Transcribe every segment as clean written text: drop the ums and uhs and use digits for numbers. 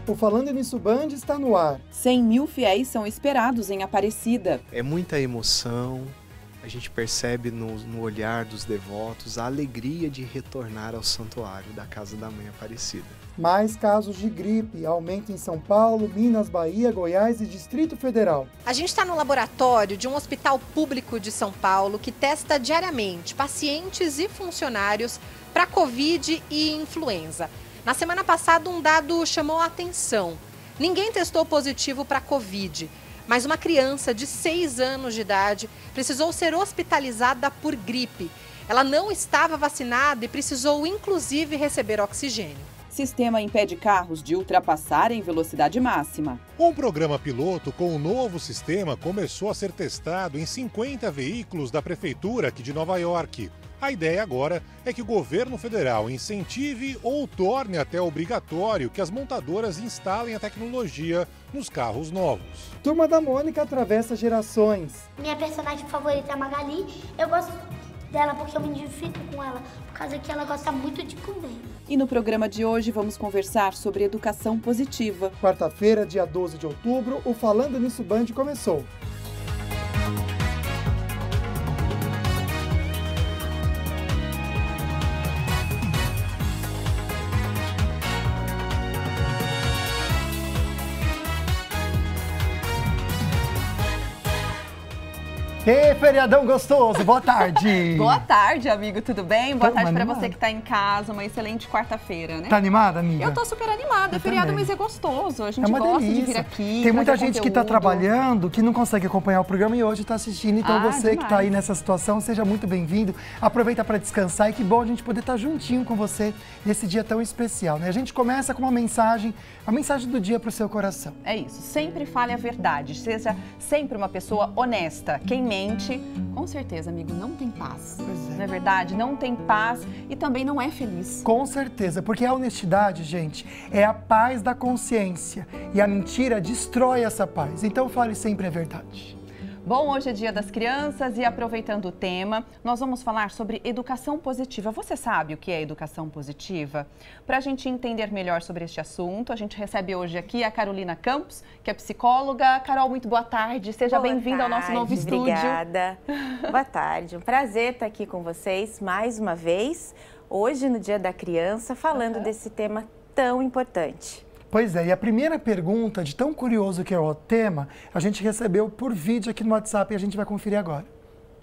O Falando Nisso Band está no ar. 100 mil fiéis são esperados em Aparecida. É muita emoção, a gente percebe no olhar dos devotos a alegria de retornar ao santuário da Casa da Mãe Aparecida. Mais casos de gripe aumentam em São Paulo, Minas, Bahia, Goiás e Distrito Federal. A gente está no laboratório de um hospital público de São Paulo que testa diariamente pacientes e funcionários para Covid e influenza. Na semana passada, um dado chamou a atenção. Ninguém testou positivo para Covid, mas uma criança de 6 anos de idade precisou ser hospitalizada por gripe. Ela não estava vacinada e precisou, inclusive, receber oxigênio. Sistema impede carros de ultrapassarem velocidade máxima. Um programa piloto com o novo sistema começou a ser testado em 50 veículos da Prefeitura aqui de Nova York. A ideia agora é que o governo federal incentive ou torne até obrigatório que as montadoras instalem a tecnologia nos carros novos. Turma da Mônica atravessa gerações. Minha personagem favorita é a Magali. Eu gosto dela porque eu me identifico com ela, por causa que ela gosta muito de comer. E no programa de hoje vamos conversar sobre educação positiva. Quarta-feira, dia 12 de outubro, o Falando Nisso Band começou. Ei, feriadão gostoso, boa tarde! Boa tarde, amigo, tudo bem? Boa tarde para animada. você que está em casa, uma excelente quarta-feira, né? Tá animada, amiga? Eu tô super animada, feriado, também. mas é gostoso, a gente É uma gosta delícia. de vir aqui. Tem muita trazer gente que está conteúdo. trabalhando, que não consegue acompanhar o programa e hoje está assistindo. Então você que está aí nessa situação, seja muito bem-vindo. Aproveita para descansar e que bom a gente poder estar juntinho com você nesse dia tão especial, né? A gente começa com uma mensagem, a mensagem do dia para o seu coração. É isso, sempre fale a verdade, seja sempre uma pessoa honesta. Quem mente, com certeza, amigo, não tem paz. Pois é. Não é verdade? Não tem paz e também não é feliz. Com certeza, porque a honestidade, gente, é a paz da consciência. E a mentira destrói essa paz. Então fale sempre a verdade. Bom, hoje é Dia das Crianças e aproveitando o tema, nós vamos falar sobre educação positiva. Você sabe o que é educação positiva? Para a gente entender melhor sobre este assunto, a gente recebe hoje aqui a Carolina Campos, que é psicóloga. Carol, muito boa tarde. Seja bem-vinda ao nosso novo estúdio. Obrigada. Boa tarde. Um prazer estar aqui com vocês mais uma vez, hoje no Dia da Criança, falando desse tema tão importante. Pois é, e a primeira pergunta, de tão curioso que é o tema, a gente recebeu por vídeo aqui no WhatsApp e a gente vai conferir agora.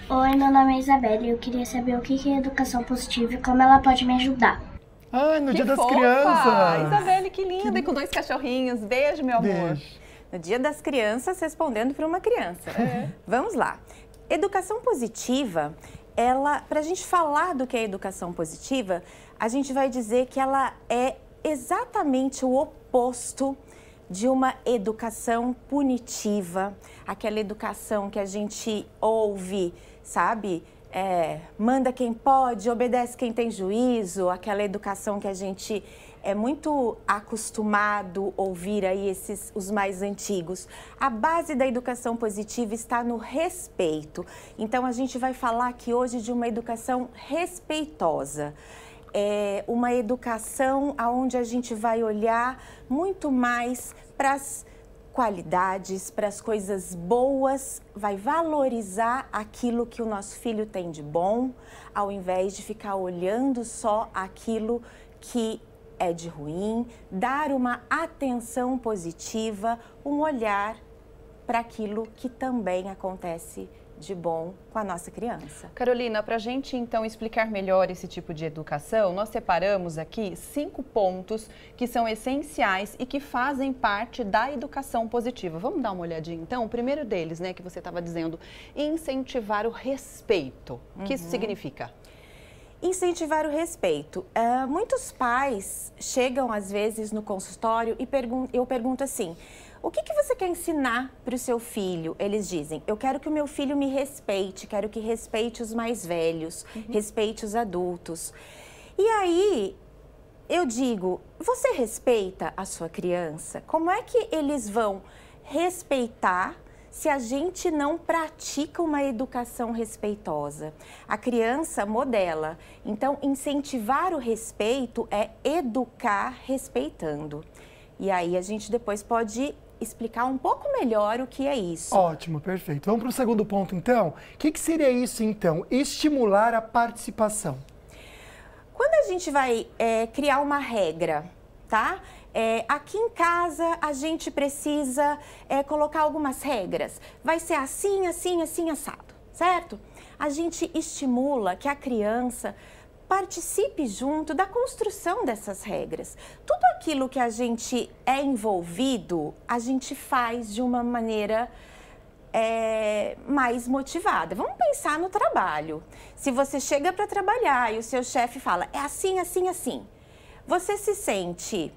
Oi, meu nome é Isabela e eu queria saber o que é educação positiva e como ela pode me ajudar. Ai, no Dia das fofa! Crianças! Isabelle, que linda! E com 2 cachorrinhos. Beijo, meu amor. Beijo. No Dia das Crianças, respondendo para uma criança. Vamos lá. Educação positiva, para a gente falar do que é educação positiva, a gente vai dizer que ela é exatamente o oposto de uma educação punitiva, aquela educação que a gente ouve, sabe? Manda quem pode, obedece quem tem juízo, aquela educação que a gente é muito acostumado a ouvir aí os mais antigos. A base da educação positiva está no respeito. Então a gente vai falar aqui hoje de uma educação respeitosa. É uma educação onde a gente vai olhar muito mais para as qualidades, para as coisas boas, vai valorizar aquilo que o nosso filho tem de bom, ao invés de ficar olhando só aquilo que é de ruim, dar uma atenção positiva, um olhar para aquilo que também acontece de bom com a nossa criança. Carolina, para a gente então explicar melhor esse tipo de educação, nós separamos aqui 5 pontos que são essenciais e que fazem parte da educação positiva. Vamos dar uma olhadinha então? O primeiro deles, né, que você estava dizendo, incentivar o respeito. O que isso significa? Incentivar o respeito. Muitos pais chegam às vezes no consultório e eu pergunto assim: o que você quer ensinar para o seu filho? Eles dizem: eu quero que o meu filho me respeite, quero que respeite os mais velhos, respeite os adultos. E aí eu digo: você respeita a sua criança? Como é que eles vão respeitar se a gente não pratica uma educação respeitosa? A criança modela. Então, incentivar o respeito é educar respeitando. E aí a gente depois pode explicar um pouco melhor o que é isso. Ótimo, perfeito. Vamos para o segundo ponto, então. O que seria isso, então? Estimular a participação. Quando a gente vai criar uma regra, tá? Aqui em casa a gente precisa colocar algumas regras. Vai ser assim, assim, assim, assado, certo? A gente estimula que a criança participe junto da construção dessas regras. Tudo aquilo que a gente é envolvido, a gente faz de uma maneira mais motivada. Vamos pensar no trabalho. Se você chega para trabalhar e o seu chefe fala, é assim, assim, assim, você se sente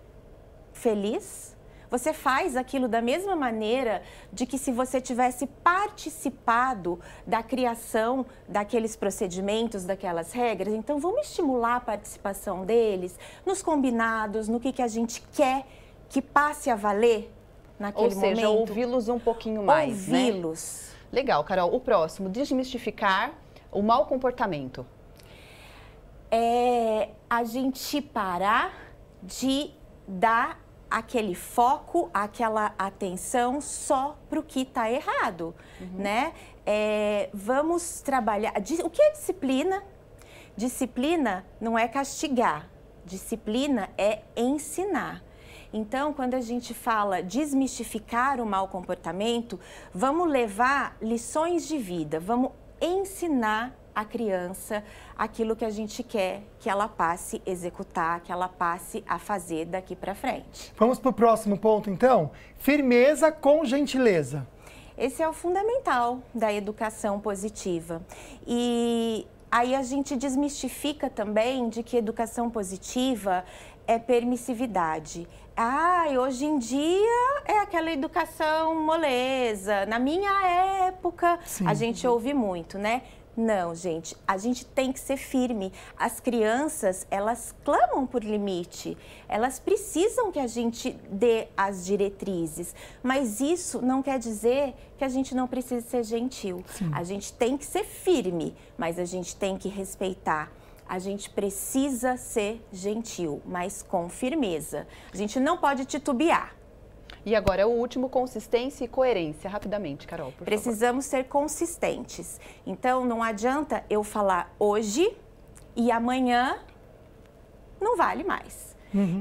feliz? Você faz aquilo da mesma maneira de que se você tivesse participado da criação daqueles procedimentos, daquelas regras. Então, vamos estimular a participação deles nos combinados, no que a gente quer que passe a valer naquele momento. Ou seja, ouvi-los um pouquinho mais, ouvi-los. Né? Legal, Carol. O próximo, desmistificar o mau comportamento. A gente parar de dar aquele foco, aquela atenção só para o que está errado, né? Vamos trabalhar... O que é disciplina? Disciplina não é castigar, disciplina é ensinar. Então, quando a gente fala desmistificar o mau comportamento, vamos levar lições de vida, vamos ensinar a criança aquilo que a gente quer que ela passe a executar, que ela passe a fazer daqui para frente. Vamos para o próximo ponto, então? Firmeza com gentileza. Esse é o fundamental da educação positiva. E aí a gente desmistifica também de que educação positiva é permissividade. Hoje em dia é aquela educação moleza. Na minha época, sim, a gente ouve muito, né? Não, gente, a gente tem que ser firme. As crianças, elas clamam por limite, elas precisam que a gente dê as diretrizes, mas isso não quer dizer que a gente não precisa ser gentil. Sim. A gente tem que ser firme, mas a gente tem que respeitar. A gente precisa ser gentil, mas com firmeza. A gente não pode titubear. E agora, o último, consistência e coerência. Rapidamente, Carol, por favor. Precisamos ser consistentes. Então, não adianta eu falar hoje e amanhã não vale mais.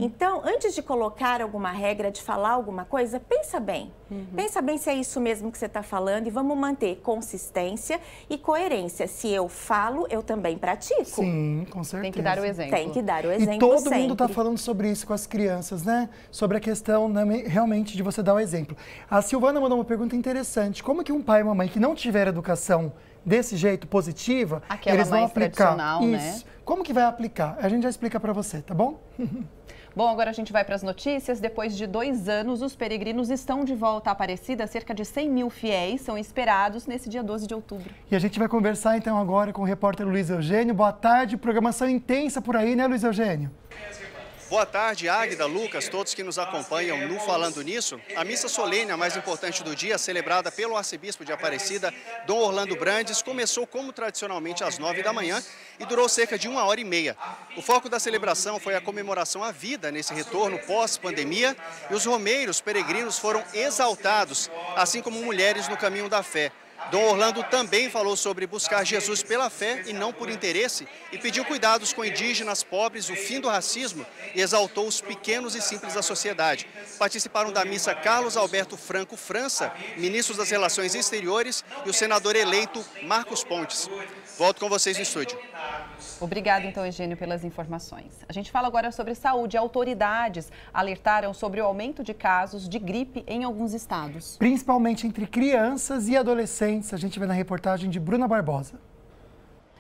Então, antes de colocar alguma regra, de falar alguma coisa, pensa bem. Pensa bem se é isso mesmo que você está falando e vamos manter consistência e coerência. Se eu falo, eu também pratico. Sim, com certeza. Tem que dar o exemplo. Tem que dar o exemplo. E todo sempre. mundo está falando sobre isso com as crianças, né? Sobre a questão realmente de você dar o exemplo. A Silvana mandou uma pergunta interessante. Como que um pai e uma mãe que não tiver educação desse jeito, positiva, aquela eles vão mais aplicar tradicional, isso? Né? Como que vai aplicar? A gente já explica para você, tá bom? Bom, agora a gente vai para as notícias. Depois de 2 anos, os peregrinos estão de volta à Aparecida. Cerca de 100 mil fiéis são esperados nesse dia 12 de outubro. E a gente vai conversar então agora com o repórter Luiz Eugênio. Boa tarde, programação intensa por aí, né, Luiz Eugênio? Boa tarde, Águida, Lucas, todos que nos acompanham no Falando Nisso. A missa solene, a mais importante do dia, celebrada pelo arcebispo de Aparecida, Dom Orlando Brandes, começou como tradicionalmente às 9 da manhã e durou cerca de 1h30. O foco da celebração foi a comemoração à vida nesse retorno pós-pandemia e os romeiros peregrinos foram exaltados, assim como mulheres no caminho da fé. Dom Orlando também falou sobre buscar Jesus pela fé e não por interesse e pediu cuidados com indígenas, pobres, o fim do racismo e exaltou os pequenos e simples da sociedade. Participaram da missa Carlos Alberto Franco França, ministro das Relações Exteriores, e o senador eleito Marcos Pontes. Volto com vocês no estúdio. Obrigada, então, Eugênio, pelas informações. A gente fala agora sobre saúde. Autoridades alertaram sobre o aumento de casos de gripe em alguns estados. Principalmente entre crianças e adolescentes. A gente vê na reportagem de Bruna Barbosa.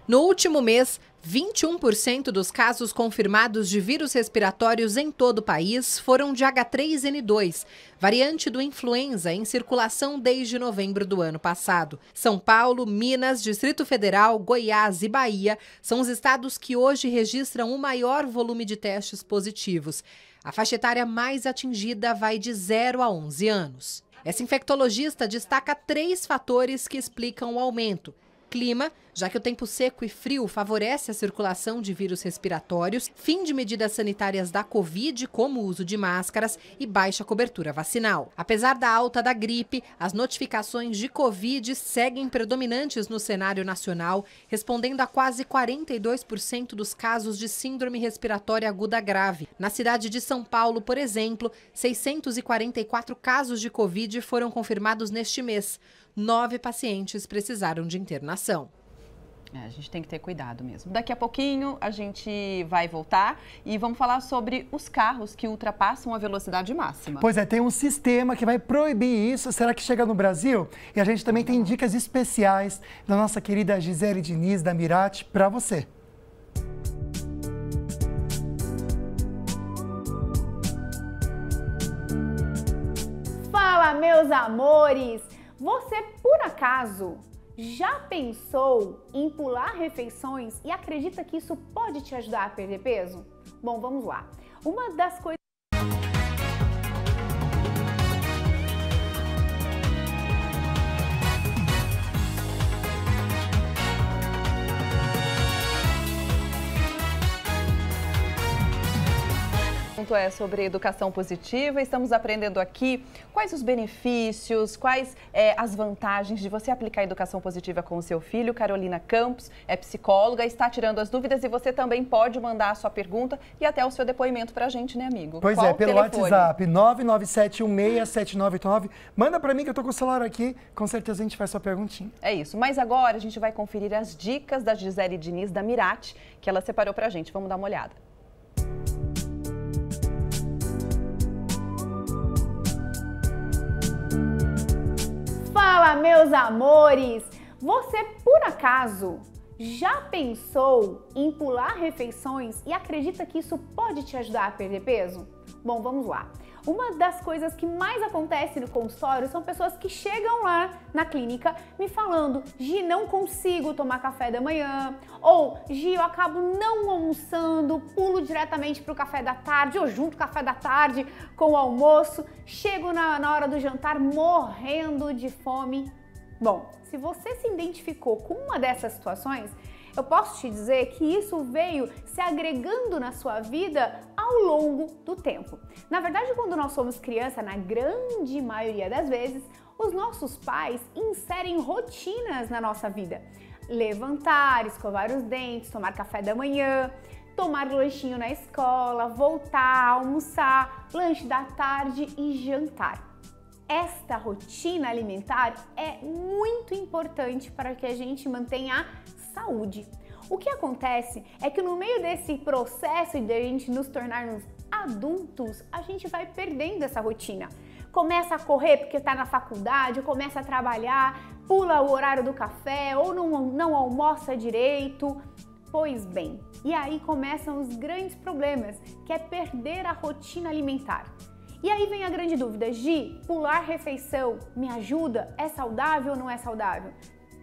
No último mês, 21% dos casos confirmados de vírus respiratórios em todo o país foram de H3N2, variante do influenza em circulação desde novembro do ano passado. São Paulo, Minas, Distrito Federal, Goiás e Bahia são os estados que hoje registram o maior volume de testes positivos. A faixa etária mais atingida vai de 0 a 11 anos. Essa infectologista destaca 3 fatores que explicam o aumento: clima, já que o tempo seco e frio favorece a circulação de vírus respiratórios, fim de medidas sanitárias da Covid, como o uso de máscaras e baixa cobertura vacinal. Apesar da alta da gripe, as notificações de Covid seguem predominantes no cenário nacional, respondendo a quase 42% dos casos de síndrome respiratória aguda grave. Na cidade de São Paulo, por exemplo, 644 casos de Covid foram confirmados neste mês. 9 pacientes precisaram de internação. A gente tem que ter cuidado mesmo. Daqui a pouquinho a gente vai voltar e vamos falar sobre os carros que ultrapassam a velocidade máxima. Pois é, tem um sistema que vai proibir isso. Será que chega no Brasil? E a gente também tem dicas especiais da nossa querida Gisele Diniz, da Mirati, para você. Fala, meus amores! Você, por acaso, já pensou em pular refeições e acredita que isso pode te ajudar a perder peso? Bom, vamos lá. Uma das coisas... É sobre educação positiva. Estamos aprendendo aqui quais os benefícios, quais as vantagens de você aplicar a educação positiva com o seu filho. Carolina Campos é psicóloga, está tirando as dúvidas e você também pode mandar a sua pergunta e até o seu depoimento pra gente, né, amigo? Pois Qual é, pelo telefone? WhatsApp 997167989. Manda pra mim que eu tô com o celular aqui, com certeza a gente faz sua perguntinha. É isso, mas agora a gente vai conferir as dicas da Gisele Diniz, da Mirati, que ela separou pra gente. Vamos dar uma olhada. Fala, meus amores! Você, por acaso, já pensou em pular refeições e acredita que isso pode te ajudar a perder peso? Bom, vamos lá. Uma das coisas que mais acontece no consultório são pessoas que chegam lá na clínica me falando: Gi, não consigo tomar café da manhã, ou Gi, eu acabo não almoçando, pulo diretamente para o café da tarde, ou junto o café da tarde com o almoço, chego na hora do jantar morrendo de fome. Bom, se você se identificou com uma dessas situações, eu posso te dizer que isso veio se agregando na sua vida ao longo do tempo. Na verdade, quando nós somos criança, na grande maioria das vezes, os nossos pais inserem rotinas na nossa vida. Levantar, escovar os dentes, tomar café da manhã, tomar lanchinho na escola, voltar, almoçar, lanche da tarde e jantar. Esta rotina alimentar é muito importante para que a gente mantenha a saúde. O que acontece é que no meio desse processo de a gente nos tornarmos adultos, a gente vai perdendo essa rotina. Começa a correr porque está na faculdade, começa a trabalhar, pula o horário do café ou não almoça direito. Pois bem, e aí começam os grandes problemas, que é perder a rotina alimentar. E aí vem a grande dúvida: Gi, pular refeição me ajuda? É saudável ou não é saudável?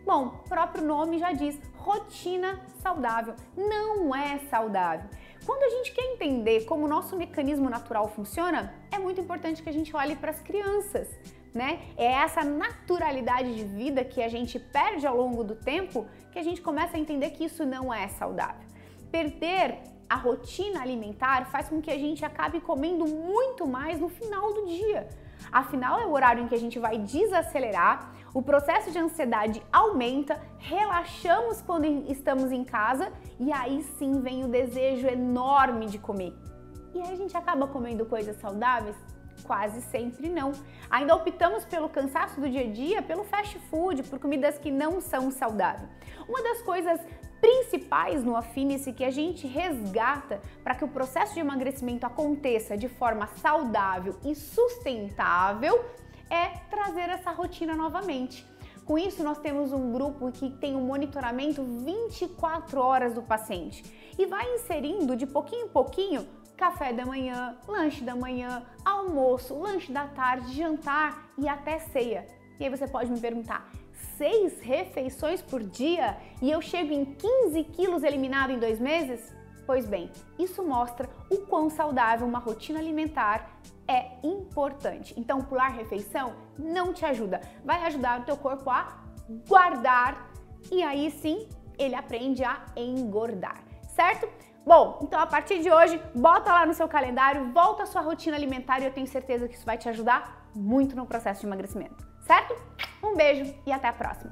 Bom, o próprio nome já diz, rotina saudável. Não é saudável. Quando a gente quer entender como o nosso mecanismo natural funciona, é muito importante que a gente olhe para as crianças, né? É essa naturalidade de vida que a gente perde ao longo do tempo que a gente começa a entender que isso não é saudável. Perder a rotina alimentar faz com que a gente acabe comendo muito mais no final do dia. Afinal, é o horário em que a gente vai desacelerar, o processo de ansiedade aumenta, relaxamos quando estamos em casa e aí sim vem o desejo enorme de comer. E aí a gente acaba comendo coisas saudáveis? Quase sempre não. Ainda optamos pelo cansaço do dia a dia, pelo fast food, por comidas que não são saudáveis. Uma das coisas principais no Affinice que a gente resgata para que o processo de emagrecimento aconteça de forma saudável e sustentável é trazer essa rotina novamente. Com isso, nós temos um grupo que tem um monitoramento 24 horas do paciente e vai inserindo de pouquinho em pouquinho café da manhã, lanche da manhã, almoço, lanche da tarde, jantar e até ceia. E aí você pode me perguntar: 6 refeições por dia e eu chego em 15 quilos eliminado em 2 meses? Pois bem, isso mostra o quão saudável uma rotina alimentar é importante. Então, pular refeição não te ajuda. Vai ajudar o teu corpo a guardar e aí sim ele aprende a engordar, certo? Bom, então a partir de hoje, bota lá no seu calendário, volta à sua rotina alimentar e eu tenho certeza que isso vai te ajudar muito no processo de emagrecimento, certo? Um beijo e até a próxima!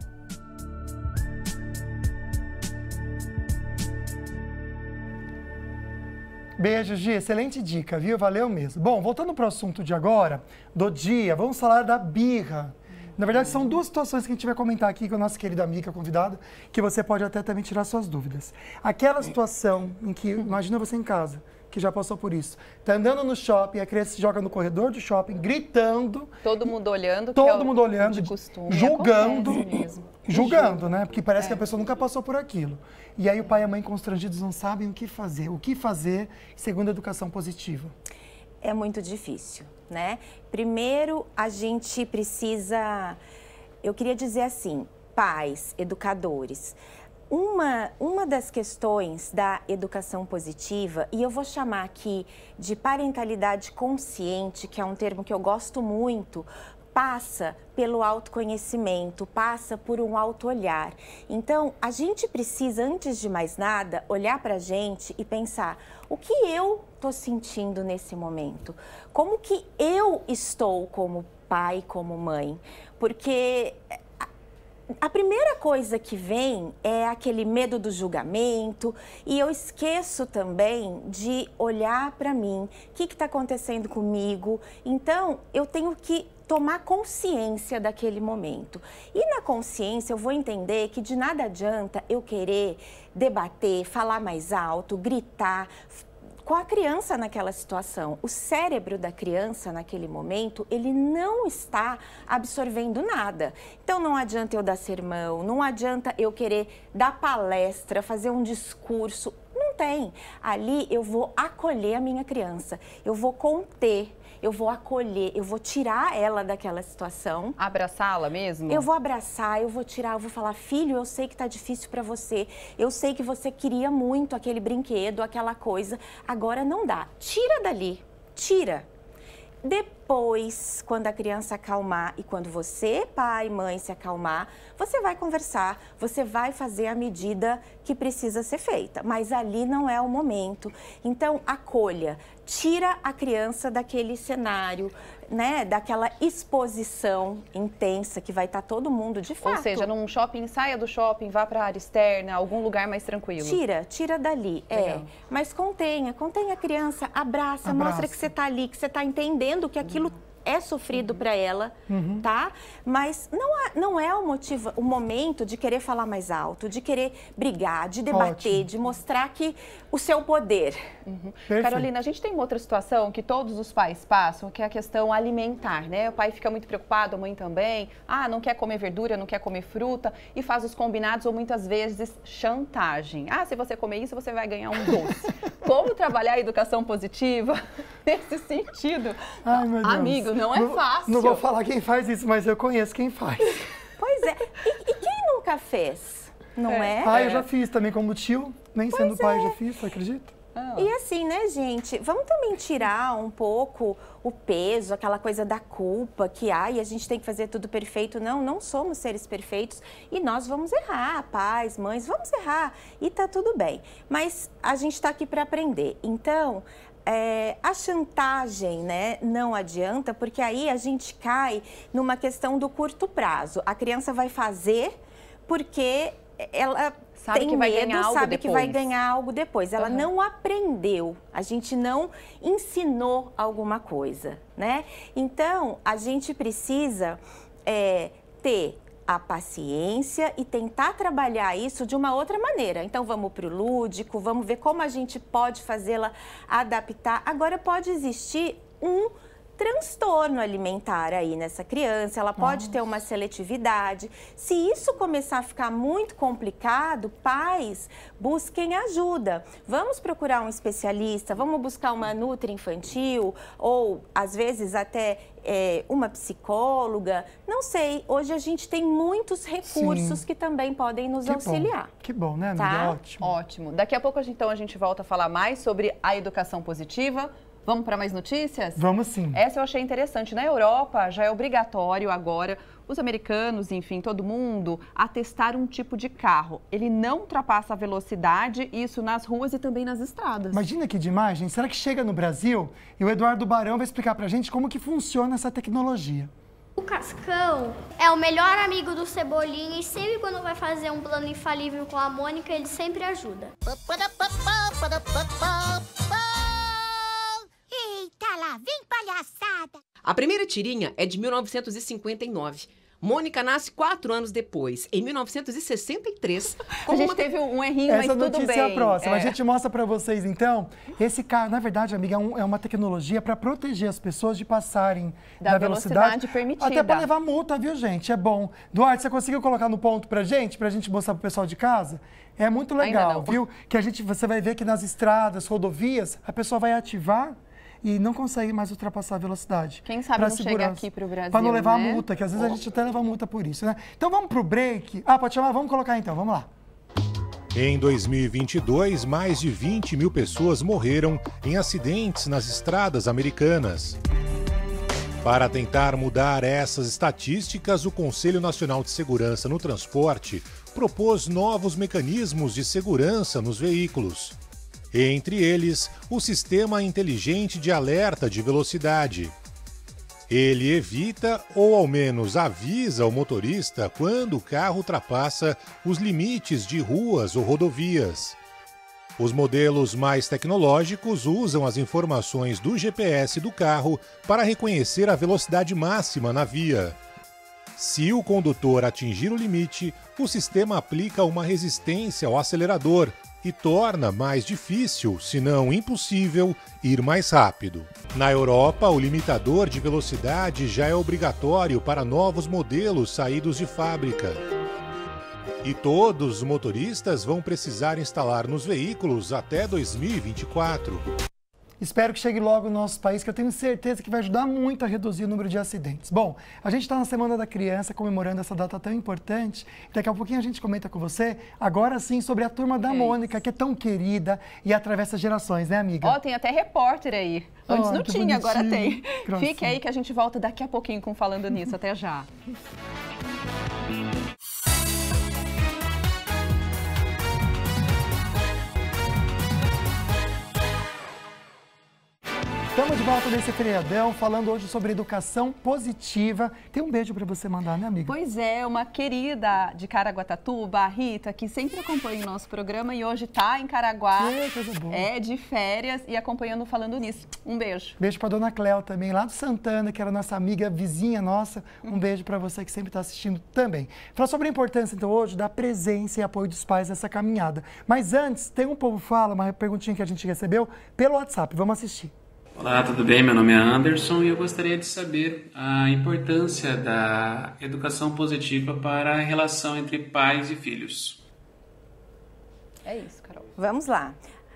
Beijo, Gi. Excelente dica, viu? Valeu mesmo. Bom, voltando para o assunto de agora, do dia, vamos falar da birra. Na verdade, são duas situações que a gente vai comentar aqui com a nossa querida amiga convidada, que você pode até também tirar suas dúvidas. Aquela situação em que, imagina você em casa, que já passou por isso. Tá andando no shopping, a criança se joga no corredor do shopping, gritando. Todo mundo olhando. Todo mundo olhando, de costume, julgando, né? Porque parece que a pessoa nunca passou por aquilo. E aí o pai e a mãe constrangidos não sabem o que fazer. O que fazer segundo a educação positiva? É muito difícil, né? Primeiro, a gente precisa, eu queria dizer assim, pais, educadores, uma das questões da educação positiva, e eu vou chamar aqui de parentalidade consciente, que é um termo que eu gosto muito, passa pelo autoconhecimento, passa por um auto-olhar. Então, a gente precisa, antes de mais nada, olhar para a gente e pensar o que eu estou sentindo nesse momento. Como que eu estou como pai, como mãe? Porque a primeira coisa que vem é aquele medo do julgamento e eu esqueço também de olhar para mim, o que está acontecendo comigo. Então, eu tenho que tomar consciência daquele momento. E na consciência eu vou entender que de nada adianta eu querer debater, falar mais alto, gritar com a criança naquela situação. O cérebro da criança naquele momento, ele não está absorvendo nada. Então não adianta eu dar sermão, não adianta eu querer dar palestra, fazer um discurso. Não tem. Ali eu vou acolher a minha criança, eu vou conter, eu vou acolher, eu vou tirar ela daquela situação. Abraçá-la mesmo? Eu vou abraçar, eu vou tirar, eu vou falar, filho, eu sei que tá difícil para você, eu sei que você queria muito aquele brinquedo, aquela coisa, agora não dá. Tira dali, tira. Depois, quando a criança acalmar e quando você, pai, mãe, se acalmar, você vai conversar, você vai fazer a medida que precisa ser feita, mas ali não é o momento. Então, acolha, tira a criança daquele cenário, né, daquela exposição intensa que vai estar todo mundo de fato. Ou seja, num shopping, saia do shopping, vá para a área externa, algum lugar mais tranquilo. Tira dali, mas contenha a criança, abraça, mostra que você está ali, que você está entendendo que aquilo é sofrido para ela, tá? Mas não é o motivo, o momento de querer falar mais alto, de querer brigar, de debater, de mostrar que o seu poder. Carolina, a gente tem uma outra situação que todos os pais passam, que é a questão alimentar, né? O pai fica muito preocupado, a mãe também. Ah, não quer comer verdura, não quer comer fruta e faz os combinados ou muitas vezes chantagem. Ah, se você comer isso, você vai ganhar um doce. Como trabalhar a educação positiva nesse sentido? Ai, meu Deus. Amigo, não é fácil. Não vou falar quem faz isso, mas eu conheço quem faz. Pois é. E quem nunca fez? Não é? Eu já fiz também como tio, nem sendo pai já fiz, você acredita? E assim, né, gente, vamos também tirar um pouco o peso, aquela coisa da culpa, que a gente tem que fazer tudo perfeito. Não somos seres perfeitos e nós vamos errar, pais, mães, vamos errar e tá tudo bem. Mas a gente tá aqui para aprender. Então, a chantagem, né, não adianta, porque aí a gente cai numa questão do curto prazo. A criança vai fazer porque ela tem medo, sabe que vai ganhar algo depois. Ela não aprendeu, a gente não ensinou alguma coisa, né? Então, a gente precisa ter a paciência e tentar trabalhar isso de uma outra maneira. Então, vamos para o lúdico, vamos ver como a gente pode fazê-la adaptar. Agora, pode existir um transtorno alimentar aí nessa criança, ela pode ter uma seletividade. Se isso começar a ficar muito complicado, pais, busquem ajuda. Vamos procurar um especialista, vamos buscar uma nutri infantil ou, às vezes, até uma psicóloga. Não sei, hoje a gente tem muitos recursos que também podem nos auxiliar. Que bom, né, amiga? Tá? Ótimo. Ótimo. Daqui a pouco, então, a gente volta a falar mais sobre a educação positiva. Vamos para mais notícias? Vamos sim. Essa eu achei interessante. Na Europa já é obrigatório agora os americanos, enfim, todo mundo, a testar um tipo de carro. Ele não ultrapassa a velocidade, isso nas ruas e também nas estradas. Imagina que demais, gente. Será que chega no Brasil? E o Eduardo Barão vai explicar pra gente como que funciona essa tecnologia. O Cascão é o melhor amigo do Cebolinha e sempre quando vai fazer um plano infalível com a Mônica, ele sempre ajuda. Eita lá, vem palhaçada! A primeira tirinha é de 1959. Mônica nasce 4 anos depois, em 1963. A gente teve um errinho, mas tudo bem. Essa notícia é a próxima. A gente mostra para vocês, então, esse carro, na verdade, amiga, é uma tecnologia para proteger as pessoas de passarem da velocidade permitida. Até para levar multa, viu, gente? É bom. Duarte, você conseguiu colocar no ponto pra gente mostrar pro pessoal de casa? É muito legal, viu? Que você vai ver que nas estradas, rodovias, a pessoa vai ativar e não consegue mais ultrapassar a velocidade. Quem sabe não chega aqui para o Brasil, para não levar multa, que às vezes a gente até leva multa por isso, né? Então vamos pro break. Pode chamar? Vamos colocar então, vamos lá. Em 2022, mais de 20 mil pessoas morreram em acidentes nas estradas americanas. Para tentar mudar essas estatísticas, o Conselho Nacional de Segurança no Transporte propôs novos mecanismos de segurança nos veículos. Entre eles, o Sistema Inteligente de Alerta de Velocidade. Ele evita ou ao menos avisa o motorista quando o carro ultrapassa os limites de ruas ou rodovias. Os modelos mais tecnológicos usam as informações do GPS do carro para reconhecer a velocidade máxima na via. Se o condutor atingir o limite, o sistema aplica uma resistência ao acelerador e torna mais difícil, se não impossível, ir mais rápido. Na Europa, o limitador de velocidade já é obrigatório para novos modelos saídos de fábrica. E todos os motoristas vão precisar instalar nos veículos até 2024. Espero que chegue logo no nosso país, que eu tenho certeza que vai ajudar muito a reduzir o número de acidentes. Bom, a gente está na Semana da Criança, comemorando essa data tão importante. Daqui a pouquinho a gente comenta com você, agora sim, sobre a Turma da Mônica, que é tão querida e atravessa gerações, né, amiga? Tem até repórter aí. Antes não tinha, agora tem. Fique aí que a gente volta daqui a pouquinho com Falando Nisso. Até já. Estamos de volta nesse feriadão, falando hoje sobre educação positiva. Tem um beijo para você mandar, né, amiga? Pois é, uma querida de Caraguatatuba, a Rita, que sempre acompanha o nosso programa e hoje está em Caraguá. Coisa boa. É, de férias e acompanhando Falando Nisso. Um beijo. Beijo para dona Cléo também, lá do Santana, que era nossa amiga, vizinha nossa. Um beijo para você que sempre está assistindo também. Falar sobre a importância, então, hoje da presença e apoio dos pais nessa caminhada. Mas antes, tem um Povo Fala, uma perguntinha que a gente recebeu pelo WhatsApp. Vamos assistir. Olá, tudo bem? Meu nome é Anderson e eu gostaria de saber a importância da educação positiva para a relação entre pais e filhos. É isso, Carol. Vamos lá.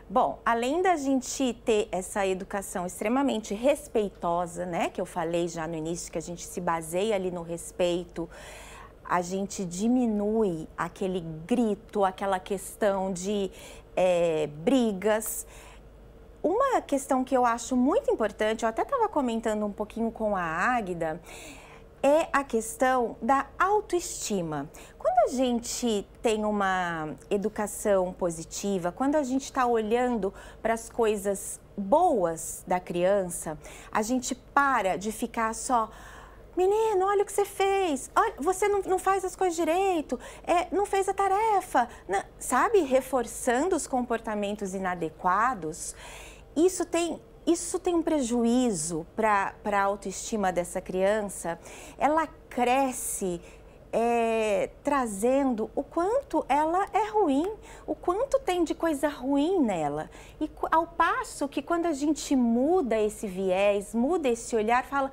Bom, além da gente ter essa educação extremamente respeitosa, né, que eu falei já no início, que a gente se baseia ali no respeito, a gente diminui aquele grito, aquela questão de brigas. Uma questão que eu acho muito importante, eu até estava comentando um pouquinho com a Águida, é a questão da autoestima. Quando a gente tem uma educação positiva, quando a gente está olhando para as coisas boas da criança, a gente para de ficar só... Menino, olha o que você fez, olha, você não faz as coisas direito, não fez a tarefa, sabe? Reforçando os comportamentos inadequados, isso tem um prejuízo para a autoestima dessa criança. Ela cresce trazendo o quanto ela é ruim, o quanto tem de coisa ruim nela. E ao passo que quando a gente muda esse viés, muda esse olhar, fala...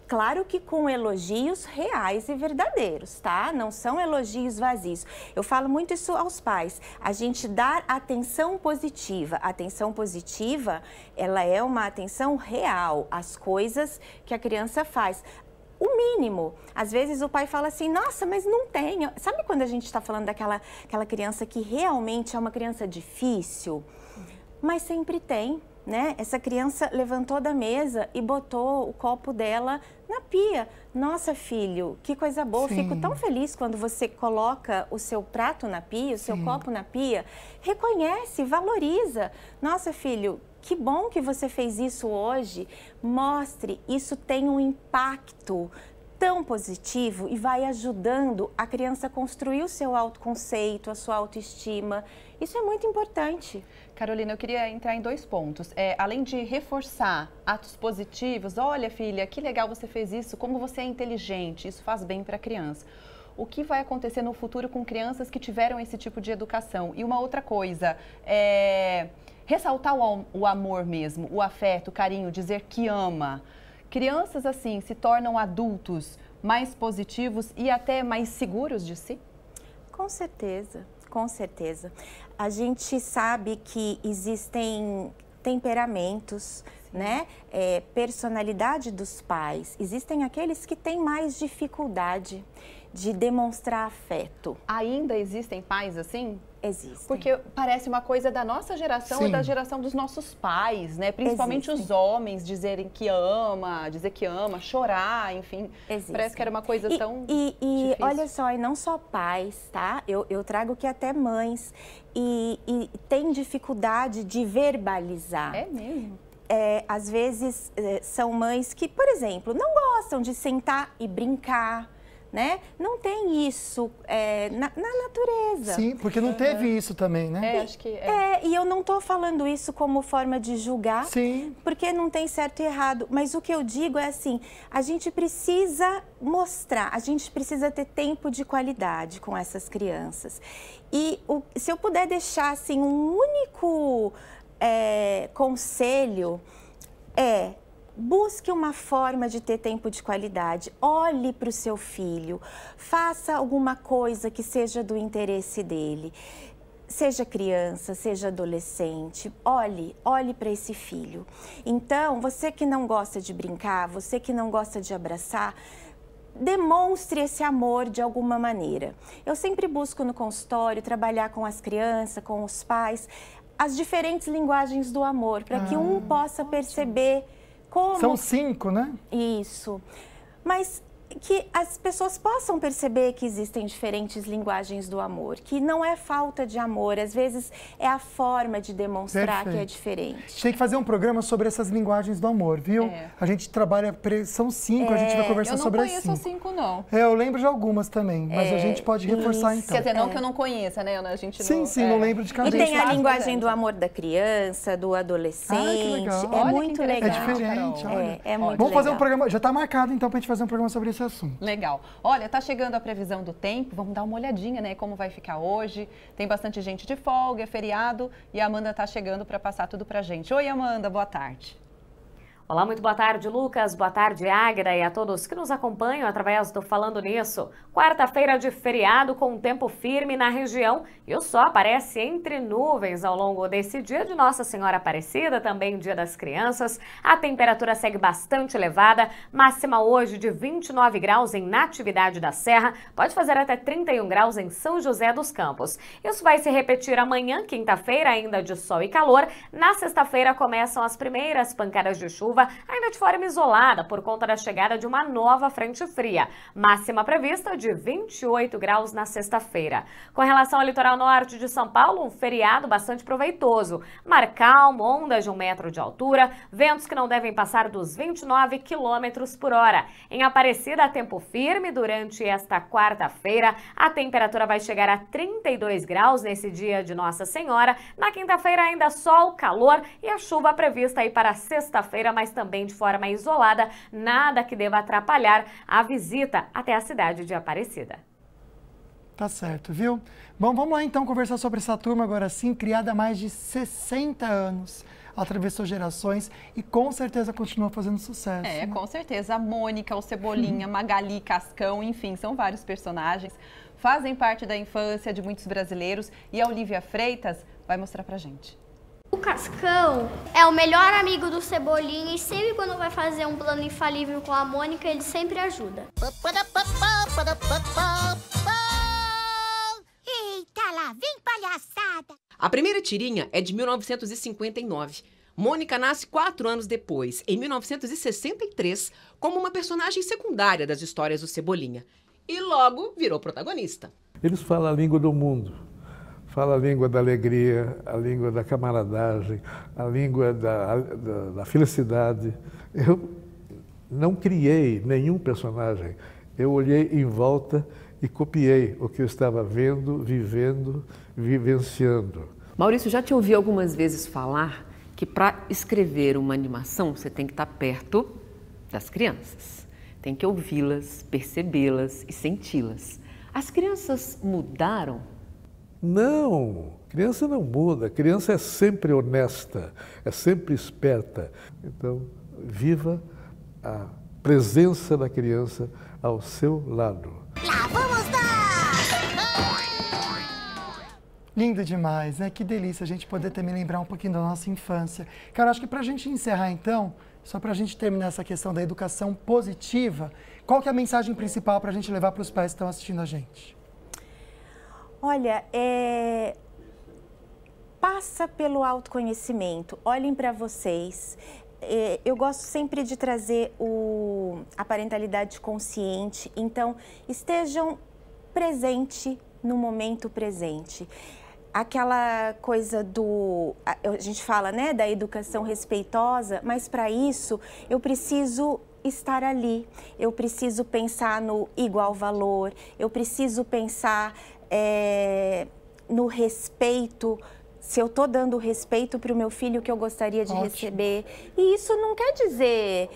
Claro que com elogios reais e verdadeiros, tá? Não são elogios vazios. Eu falo muito isso aos pais. A gente dar atenção positiva. A atenção positiva, ela é uma atenção real às coisas que a criança faz. O mínimo. Às vezes o pai fala assim, nossa, mas não tem. Sabe quando a gente está falando daquela criança que realmente é uma criança difícil? Mas sempre tem. né? Essa criança levantou da mesa e botou o copo dela na pia. Nossa, filho, que coisa boa. Sim. Fico tão feliz quando você coloca o seu prato na pia, o seu copo na pia. Reconhece, valoriza. Nossa, filho, que bom que você fez isso hoje. Mostre, isso tem um impacto tão positivo e vai ajudando a criança a construir o seu autoconceito, a sua autoestima. Isso é muito importante. Carolina, eu queria entrar em 2 pontos. Além de reforçar atos positivos, olha, filha, que legal você fez isso, como você é inteligente, isso faz bem para a criança. O que vai acontecer no futuro com crianças que tiveram esse tipo de educação? E uma outra coisa, ressaltar o amor mesmo, o afeto, o carinho, dizer que ama. Crianças assim se tornam adultos mais positivos e até mais seguros de si? Com certeza, com certeza. A gente sabe que existem temperamentos, né? Personalidade dos pais. Existem aqueles que têm mais dificuldade de demonstrar afeto. Ainda existem pais assim? Existem. Porque parece uma coisa da nossa geração e da geração dos nossos pais, né? Principalmente os homens dizerem que ama, dizer que ama, chorar, enfim. Parece que era uma coisa tão difícil. Olha só, e não só pais, tá? Eu trago que até mães e tem dificuldade de verbalizar. É mesmo? Às vezes são mães que, por exemplo, não gostam de sentar e brincar, né? Não tem isso na natureza. Sim, porque não teve isso também, né? Acho que e eu não estou falando isso como forma de julgar, porque não tem certo e errado. Mas o que eu digo é assim, a gente precisa mostrar, a gente precisa ter tempo de qualidade com essas crianças. E se eu puder deixar assim um único conselho busque uma forma de ter tempo de qualidade, olhe para o seu filho, faça alguma coisa que seja do interesse dele. Seja criança, seja adolescente, olhe para esse filho. Então, você que não gosta de brincar, você que não gosta de abraçar, demonstre esse amor de alguma maneira. Eu sempre busco no consultório trabalhar com as crianças, com os pais, as diferentes linguagens do amor, para que um possa perceber como... São 5, né? Isso. Mas que as pessoas possam perceber que existem diferentes linguagens do amor, que não é falta de amor, às vezes é a forma de demonstrar que é diferente. Tem que fazer um programa sobre essas linguagens do amor, viu? A gente trabalha, são 5, a gente vai conversar sobre as 5. Eu não conheço as 5, não. Eu lembro de algumas também, mas a gente pode reforçar então. Quer dizer, não que eu não conheça, né? A gente sim, não lembro de cabeça. E tem a linguagem do amor da criança, do adolescente. Que legal. É muito legal. É diferente, olha. É muito Vamos fazer legal. um programa, já está marcado então para a gente fazer um programa sobre esse assunto. Legal. Olha, tá chegando a previsão do tempo, vamos dar uma olhadinha, né, como vai ficar hoje. Tem bastante gente de folga, é feriado, e a Amanda tá chegando para passar tudo pra gente. Oi, Amanda, boa tarde. Olá, muito boa tarde, Lucas. Boa tarde, Águida, e a todos que nos acompanham através do Falando Nisso. Quarta-feira de feriado com tempo firme na região e o sol aparece entre nuvens ao longo desse dia de Nossa Senhora Aparecida, também Dia das Crianças. A temperatura segue bastante elevada, máxima hoje de 29 graus em Natividade da Serra, pode fazer até 31 graus em São José dos Campos. Isso vai se repetir amanhã, quinta-feira, ainda de sol e calor. Na sexta-feira começam as primeiras pancadas de chuva, ainda de forma isolada, por conta da chegada de uma nova frente fria. Máxima prevista de 28 graus na sexta-feira. Com relação ao litoral norte de São Paulo, um feriado bastante proveitoso. Mar calmo, ondas de 1 metro de altura, ventos que não devem passar dos 29 quilômetros por hora. Em Aparecida, tempo firme durante esta quarta-feira. A temperatura vai chegar a 32 graus nesse dia de Nossa Senhora. Na quinta-feira, ainda sol, calor e a chuva prevista aí para sexta-feira, mas também de forma isolada, nada que deva atrapalhar a visita até a cidade de Aparecida. Tá certo, viu? Bom, vamos lá então conversar sobre essa turma agora sim, criada há mais de 60 anos. Atravessou gerações e com certeza continua fazendo sucesso. É, com certeza. A Mônica, o Cebolinha, Magali, Cascão, enfim, são vários personagens. Fazem parte da infância de muitos brasileiros e a Olivia Freitas vai mostrar pra gente. O Cascão é o melhor amigo do Cebolinha e sempre quando vai fazer um plano infalível com a Mônica, ele sempre ajuda. Eita lá, vem palhaçada! A primeira tirinha é de 1959. Mônica nasce 4 anos depois, em 1963, como uma personagem secundária das histórias do Cebolinha. E logo virou protagonista. Eles falam a língua do mundo. Falam a língua da alegria, a língua da camaradagem, a língua da felicidade. Eu não criei nenhum personagem. Eu olhei em volta e copiei o que eu estava vendo, vivendo, vivenciando. Maurício, já te ouvi algumas vezes falar que para escrever uma animação você tem que estar perto das crianças. Tem que ouvi-las, percebê-las e senti-las. As crianças mudaram? Não, criança não muda. Criança é sempre honesta, é sempre esperta. Então, viva a presença da criança ao seu lado. Lá vamos nós! Lindo demais, né? Que delícia a gente poder também lembrar um pouquinho da nossa infância. Cara, acho que pra gente encerrar então, só pra gente terminar essa questão da educação positiva, qual que é a mensagem principal pra gente levar para os pais que estão assistindo a gente? Olha, passa pelo autoconhecimento, olhem para vocês. Eu gosto sempre de trazer a parentalidade consciente, então estejam presente no momento presente. Aquela coisa a gente fala, né, da educação respeitosa, mas para isso eu preciso estar ali, eu preciso pensar no igual valor, eu preciso pensar no respeito, se eu estou dando respeito para o meu filho que eu gostaria de receber. E isso não quer dizer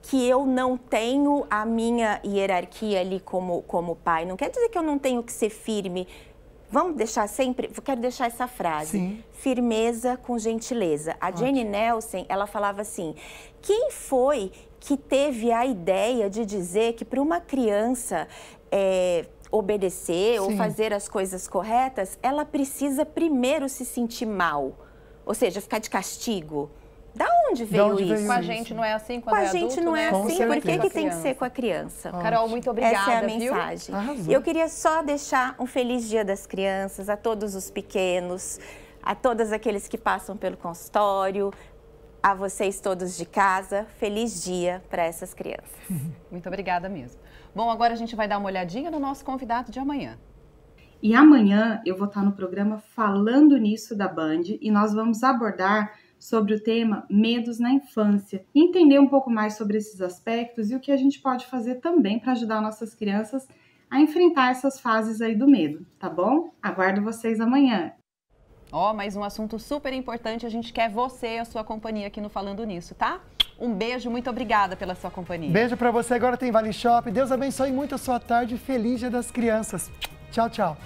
que eu não tenho a minha hierarquia ali como pai, não quer dizer que eu não tenho que ser firme. Vamos deixar sempre, quero deixar essa frase, sim, firmeza com gentileza. A Jane Nelson, ela falava assim, quem foi que teve a ideia de dizer que para uma criança obedecer, sim, ou fazer as coisas corretas, ela precisa primeiro se sentir mal, ou seja, ficar de castigo? Da onde veio isso? Com a gente não é assim quando é adulto, Com a gente não é assim, por que tem que ser com a criança? Carol, muito obrigada, essa é a mensagem. Arrasou. Eu queria só deixar um feliz Dia das Crianças a todos os pequenos, a todos aqueles que passam pelo consultório, a vocês todos de casa. Feliz dia para essas crianças. Muito obrigada mesmo. Bom, agora a gente vai dar uma olhadinha no nosso convidado de amanhã. E amanhã eu vou estar no programa Falando Nisso da Band e nós vamos abordar sobre o tema medos na infância, entender um pouco mais sobre esses aspectos e o que a gente pode fazer também para ajudar nossas crianças a enfrentar essas fases aí do medo, tá bom? Aguardo vocês amanhã. Mais um assunto super importante, a gente quer você e a sua companhia aqui no Falando Nisso, tá? Um beijo, muito obrigada pela sua companhia. Beijo pra você, agora tem Vale Shop. Deus abençoe muito a sua tarde. Feliz Dia das Crianças. Tchau, tchau.